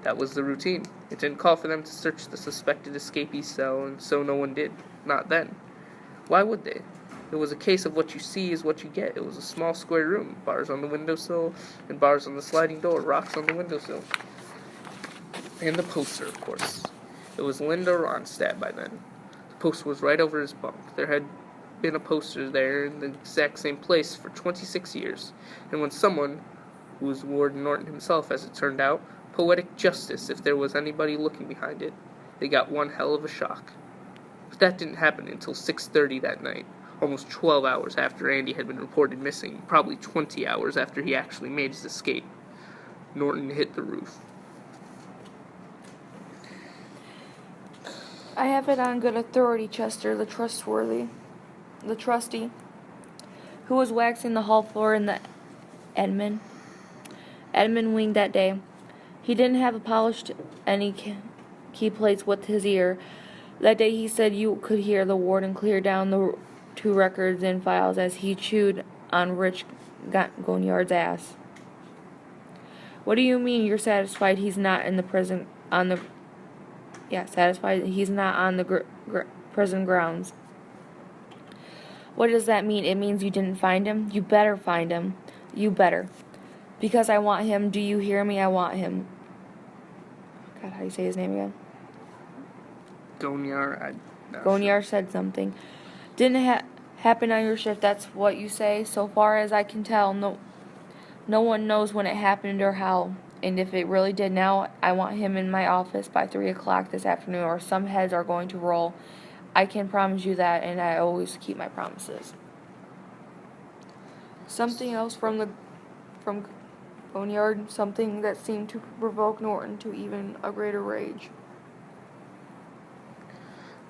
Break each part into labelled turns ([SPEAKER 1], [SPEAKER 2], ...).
[SPEAKER 1] That was the routine. It didn't call for them to search the suspected escapee's cell, and so no one did. Not then. Why would they? It was a case of what you see is what you get. It was a small square room, bars on the windowsill, and bars on the sliding door, rocks on the windowsill. And the poster, of course. It was Linda Ronstadt by then. The poster was right over his bunk. There had been a poster there in the exact same place for 26 years. And when someone, who was Warden Norton himself as it turned out, poetic justice if there was anybody looking behind it, they got one hell of a shock. But that didn't happen until 6:30 that night, almost 12 hours after Andy had been reported missing, probably 20 hours after he actually made his escape. Norton hit the roof.
[SPEAKER 2] I have it on good authority, Chester, the trustee, who was waxing the hall floor in the Edmund wing that day. He didn't have polished any key plates with his ear. That day he said you could hear the warden clear down the 2 records and files as he chewed on Rich Gonyard's ass. What do you mean you're satisfied he's not in the prison satisfied he's not on the prison grounds? What does that mean? It means you didn't find him? You better find him. You better. Because I want him. Do you hear me? I want him. God, how do you say his name again? Gonyard said something. Didn't happen on your shift, that's what you say? So far as I can tell, no one knows when it happened or how. And if it really did now, I want him in my office by 3 o'clock this afternoon, or some heads are going to roll. I can promise you that, and I always keep my promises. Something else from Gonyard, something that seemed to provoke Norton to even a greater rage.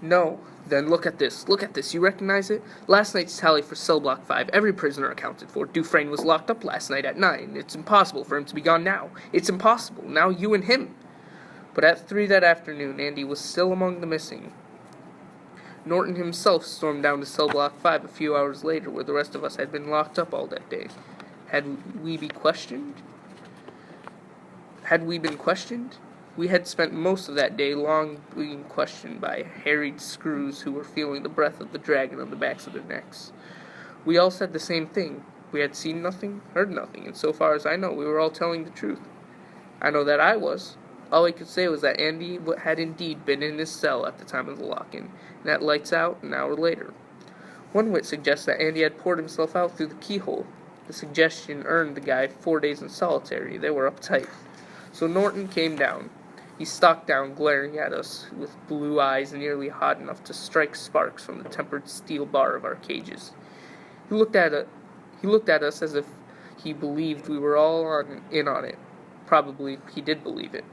[SPEAKER 1] No. Then look at this. Look at this. You recognize it? Last night's tally for cell block 5. Every prisoner accounted for. Dufresne was locked up last night at 9. It's impossible for him to be gone now. It's impossible. Now you and him. But at 3 that afternoon, Andy was still among the missing. Norton himself stormed down to cell block 5 a few hours later, where the rest of us had been locked up all that day. Had we been questioned? We had spent most of that day long being questioned by harried screws who were feeling the breath of the dragon on the backs of their necks. We all said the same thing. We had seen nothing, heard nothing, and so far as I know, we were all telling the truth. I know that I was. All I could say was that Andy had indeed been in his cell at the time of the lock-in, and at lights out an hour later. One wit suggests that Andy had poured himself out through the keyhole. The suggestion earned the guy 4 days in solitary. They were uptight. So Norton came down. He stalked down, glaring at us with blue eyes nearly hot enough to strike sparks from the tempered steel bar of our cages. He looked at us as if he believed we were all in on it. Probably he did believe it.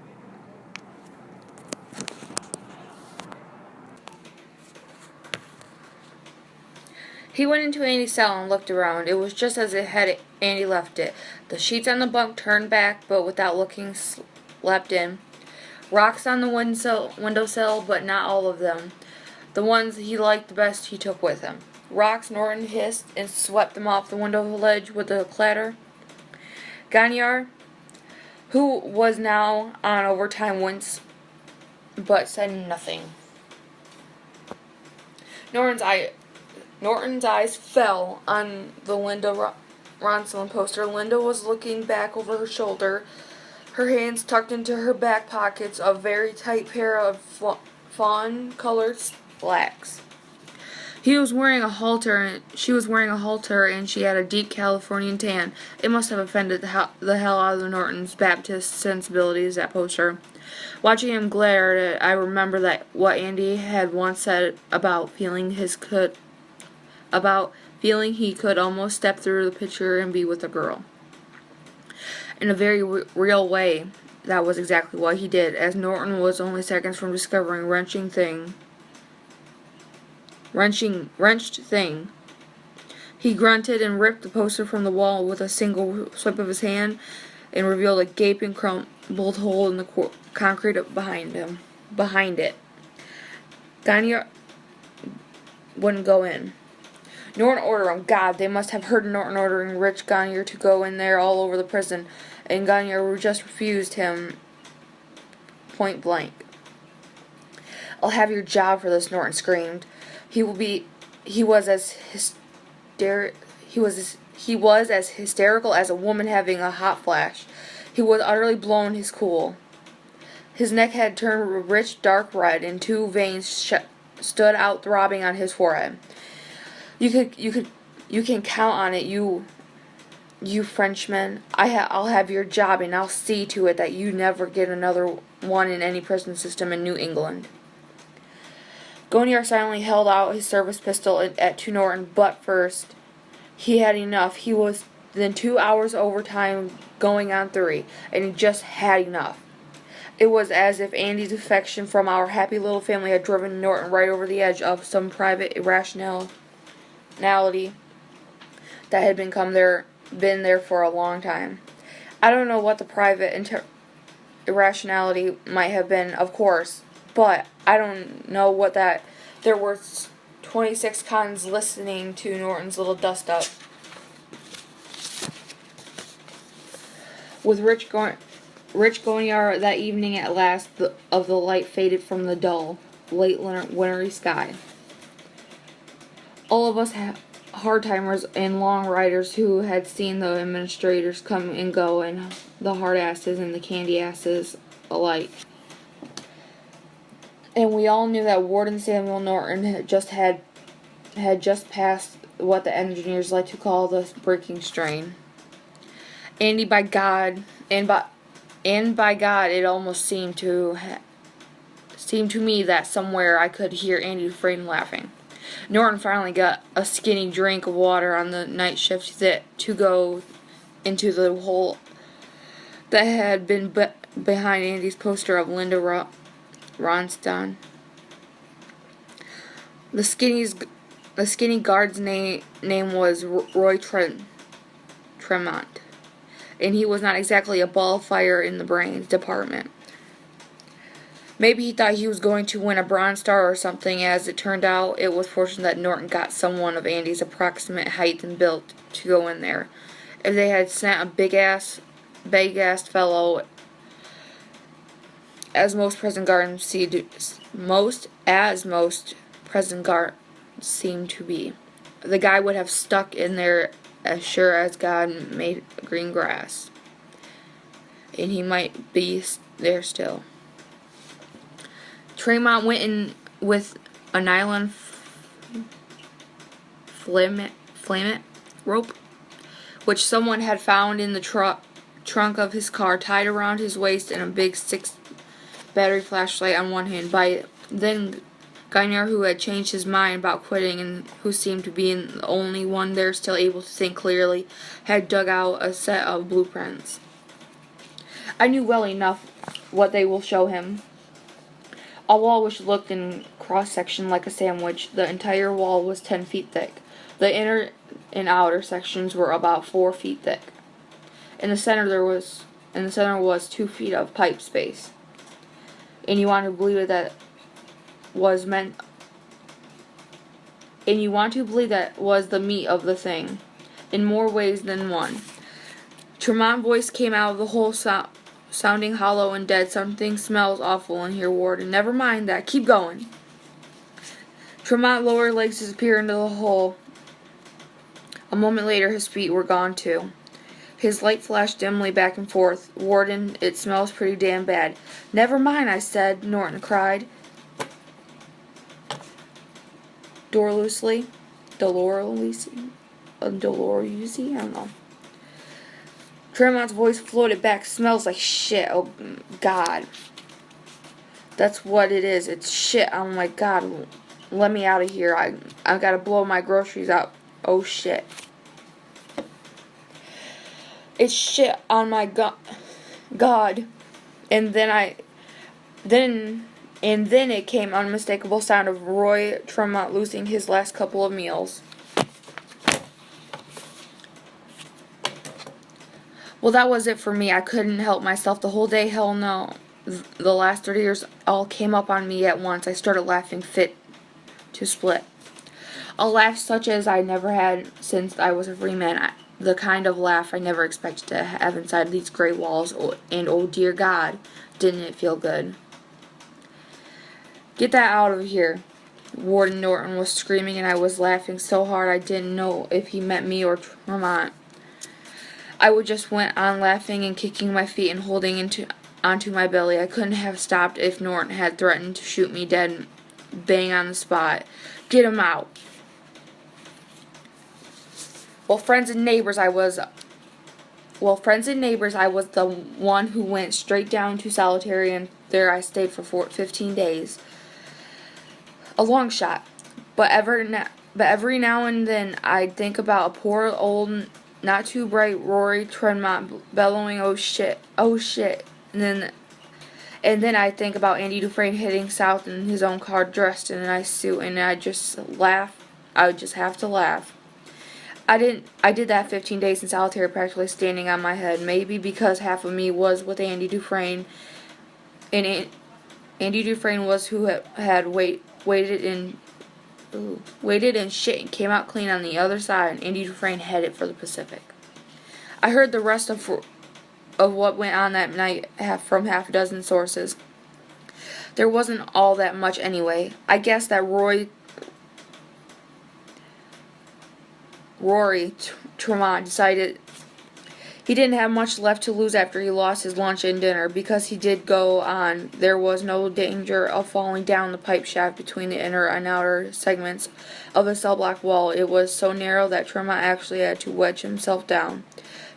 [SPEAKER 2] He went into Andy's cell and looked around. It was just as Andy left it. The sheets on the bunk turned back, but without looking, slept in. Rocks on the windowsill, but not all of them. The ones he liked the best he took with him. Rocks, Norton hissed and swept them off the window ledge with a clatter. Gonyard, who was now on overtime once, but said nothing. Norton's eyes fell on the Linda Ronstadt poster. Linda was looking back over her shoulder, her hands tucked into her back pockets, a very tight pair of fawn-colored slacks. She was wearing a halter, and she had a deep Californian tan. It must have offended the hell out of Norton's Baptist sensibilities, that poster. Watching him glare at it, I remember that what Andy had once said about feeling he could almost step through the picture and be with a girl. In a very real way, that was exactly what he did, as Norton was only seconds from discovering wrenched thing. He grunted and ripped the poster from the wall with a single swipe of his hand and revealed a gaping, crumbled hole in the concrete behind it. Gonyard wouldn't go in. Norton ordered him. God, they must have heard Norton ordering Rich Gonyard to go in there all over the prison, and Gonyard just refused him point blank. "I'll have your job for this," Norton screamed. He was as hysterical as a woman having a hot flash. He was utterly blown his cool. His neck had turned a rich dark red, and two veins stood out throbbing on his forehead. You can count on it, you Frenchman. I'll have your job, and I'll see to it that you never get another one in any prison system in New England." Gonier silently held out his service pistol to Norton, but first, he had enough. He was then 2 hours overtime, going on 3, and he just had enough. It was as if Andy's defection from our happy little family had driven Norton right over the edge of some private irrationality that had been there for a long time. I don't know what the private irrationality might have been, of course, but I don't know what that. There were 26 cons listening to Norton's little dust-up. With Rich Gonier that evening at last, the light faded from the dull, late wintry sky. All of us hard-timers and long-riders who had seen the administrators come and go, and the hard-asses and the candy-asses alike. And we all knew that Warden Samuel Norton had just passed what the engineers like to call the breaking strain. Andy, by God, and by God, it almost seemed to me that somewhere I could hear Andy Dufresne laughing. Norton finally got a skinny drink of water on the night shift to go into the hole that had been behind Andy's poster of Linda Ronstadt. The skinny guard's name was Roy Tremont, and he was not exactly a ball fire in the brains department. Maybe he thought he was going to win a Bronze Star or something. As it turned out, it was fortunate that Norton got someone of Andy's approximate height and build to go in there. If they had sent a big-ass fellow, as most prison guards seem to be, the guy would have stuck in there as sure as God made green grass. And he might be there still. Tremont went in with a nylon filament rope, which someone had found in the trunk of his car, tied around his waist, and a big 6-battery flashlight on one hand. By then, Gonier, who had changed his mind about quitting and who seemed to be the only one there still able to think clearly, had dug out a set of blueprints. I knew well enough what they will show him. A wall which looked in cross-section like a sandwich. The entire wall was 10 feet thick. The inner and outer sections were about 4 feet thick. In the center was 2 feet of pipe space. And you want to believe that was the meat of the thing, in more ways than one. Tremont's voice came out of the hole, sounding hollow and dead. "Something smells awful in here, Warden." "Never mind that. Keep going." Tremont's lower legs disappeared into the hole. A moment later, his feet were gone too. His light flashed dimly back and forth. "Warden, it smells pretty damn bad." "Never mind, I said," Norton cried. Dolorously, I don't know. Tremont's voice floated back. "Smells like shit. Oh, God. That's what it is. It's shit. Oh, my God. Let me out of here. I've got to blow my groceries out. Oh, shit. It's shit on my God." And then it came unmistakable sound of Roy Tremont losing his last couple of meals. Well, that was it for me. I couldn't help myself the whole day. Hell no. The last 30 years all came up on me at once. I started laughing fit to split. A laugh such as I never had since I was a free man. The kind of laugh I never expected to have inside these gray walls. And oh dear God, didn't it feel good. "Get that out of here." Warden Norton was screaming, and I was laughing so hard I didn't know if he meant me or Tremont. I would just went on laughing and kicking my feet and holding onto my belly. I couldn't have stopped if Norton had threatened to shoot me dead bang on the spot. "Get him out." Well, friends and neighbors, I was the one who went straight down to solitary, and there I stayed for 15 days. A long shot. But every now and then I'd think about a poor old, not too bright Rory Tremont bellowing, "Oh shit, oh shit." And then I'd think about Andy Dufresne heading south in his own car, dressed in a nice suit, and I'd just laugh. I would just have to laugh. I did that 15 days in solitary, practically standing on my head. Maybe because half of me was with Andy Dufresne, and Andy Dufresne was who had waited in shit and came out clean on the other side, and Andy Dufresne headed for the Pacific. I heard the rest of what went on that night from half a dozen sources. There wasn't all that much anyway. I guess that Rory Tremont decided he didn't have much left to lose after he lost his lunch and dinner. Because he did go on, there was no danger of falling down the pipe shaft between the inner and outer segments of the cell block wall. It was so narrow that Tremont actually had to wedge himself down.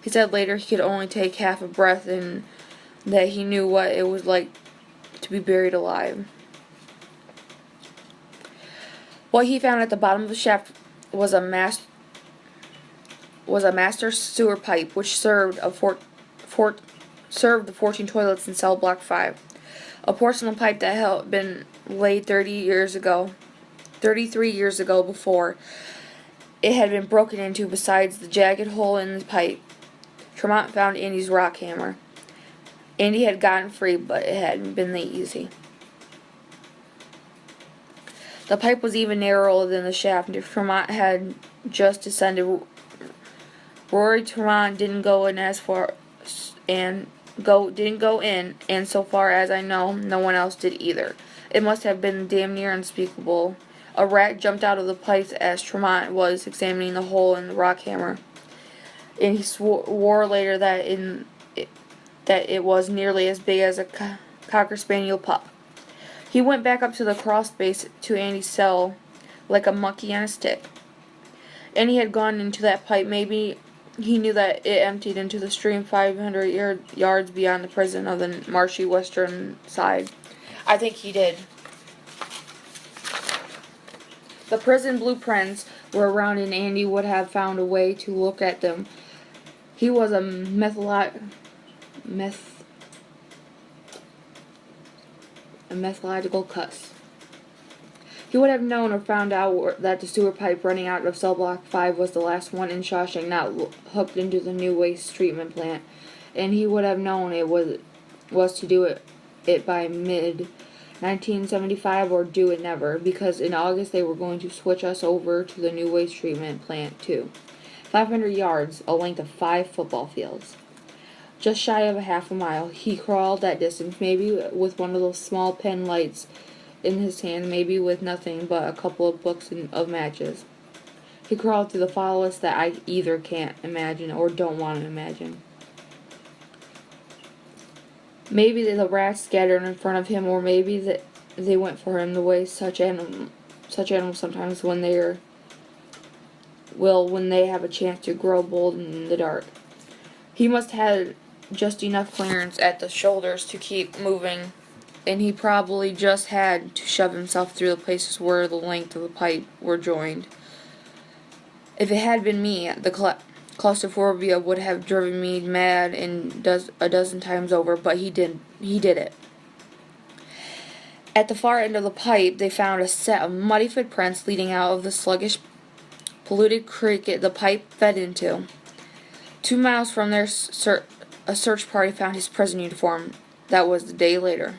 [SPEAKER 2] He said later he could only take half a breath and that he knew what it was like to be buried alive. What he found at the bottom of the shaft was a master sewer pipe which served the 14 toilets in cell block 5. A porcelain pipe that had been laid 33 years ago before it had been broken into. Besides the jagged hole in the pipe, Tremont found Andy's rock hammer. Andy had gotten free, but it hadn't been that easy. The pipe was even narrower than the shaft. Tremont had just descended. Rory Tremont didn't go in, and so far as I know, no one else did either. It must have been damn near unspeakable. A rat jumped out of the pipes as Tremont was examining the hole in the rock hammer, and he swore later that it was nearly as big as a cocker spaniel pup. He went back up to the crawl space to Andy's cell like a monkey on a stick. Andy had gone into that pipe. Maybe he knew that it emptied into the stream 500 yards beyond the prison of the marshy western side. I think he did. The prison blueprints were around, and Andy would have found a way to look at them. He was a methodological cuss. He would have known or found out that the sewer pipe running out of cell block 5 was the last one in Shawshank not hooked into the new waste treatment plant, and he would have known it was to do it by mid-1975 or do it never, because in August they were going to switch us over to the new waste treatment plant too. 500 yards, a length of 5 football fields. Just shy of a half a mile. He crawled that distance, maybe with one of those small pen lights in his hand, maybe with nothing but a couple of books of matches. He crawled through the file list that I either can't imagine or don't want to imagine. Maybe the rats scattered in front of him, or maybe they went for him the way such animals sometimes when they have a chance to grow bold in the dark. He must have just enough clearance at the shoulders to keep moving, and he probably just had to shove himself through the places where the length of the pipe were joined. If it had been me, the claustrophobia would have driven me mad a dozen times over, but he did it. At the far end of the pipe, they found a set of muddy footprints leading out of the sluggish, polluted creek the pipe fed into. 2 miles from there, a search party found his prison uniform. That was the day later.